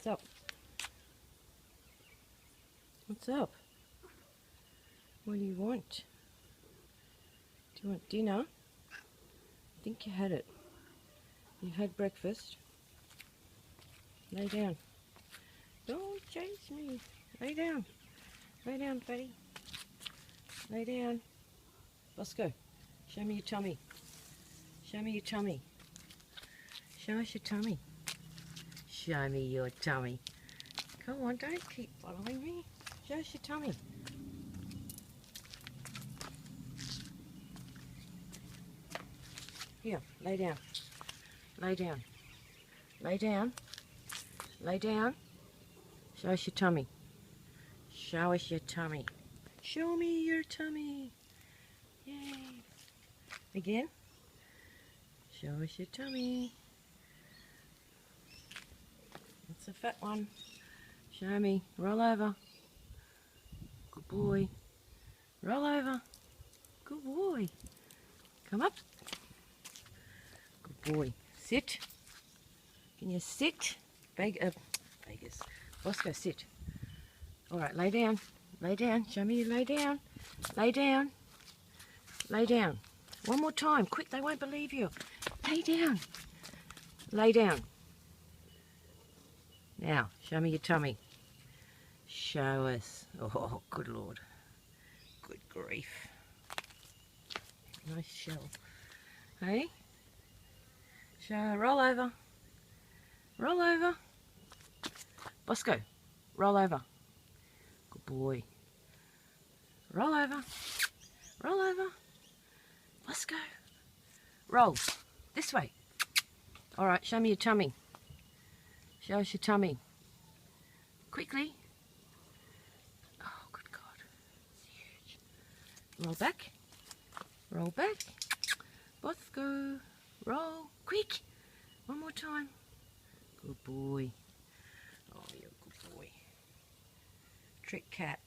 What's up? What's up? What do you want? Do you want dinner? I think you had it. You've had breakfast. Lay down. Don't chase me. Lay down. Lay down, fatty. Lay down. Bosco, show me your tummy. Show me your tummy. Show us your tummy. Show me your tummy. Come on, don't keep following me. Show us your tummy. Here, lay down. Lay down. Lay down. Lay down. Show us your tummy. Show us your tummy. Show me your tummy. Yay. Again. Show us your tummy. It's a fat one. Show me. Roll over. Good boy. Roll over. Good boy. Come up. Good boy. Sit. Can you sit? Vegas. Bosco, sit. Alright, lay down. Lay down. Show me you lay down. Lay down. Lay down. One more time. Quick, they won't believe you. Lay down. Lay down. Now, show me your tummy. Show us. Oh, good Lord. Good grief. Nice shell. Hey? Roll over. Roll over. Bosco, roll over. Good boy. Roll over. Roll over. Bosco. Roll. This way. Alright, show me your tummy. Show us your tummy. Quickly. Oh, good God. It's huge. Roll back. Roll back. Bosco. Roll. Quick. One more time. Good boy. Oh, you're a good boy. Trick cat.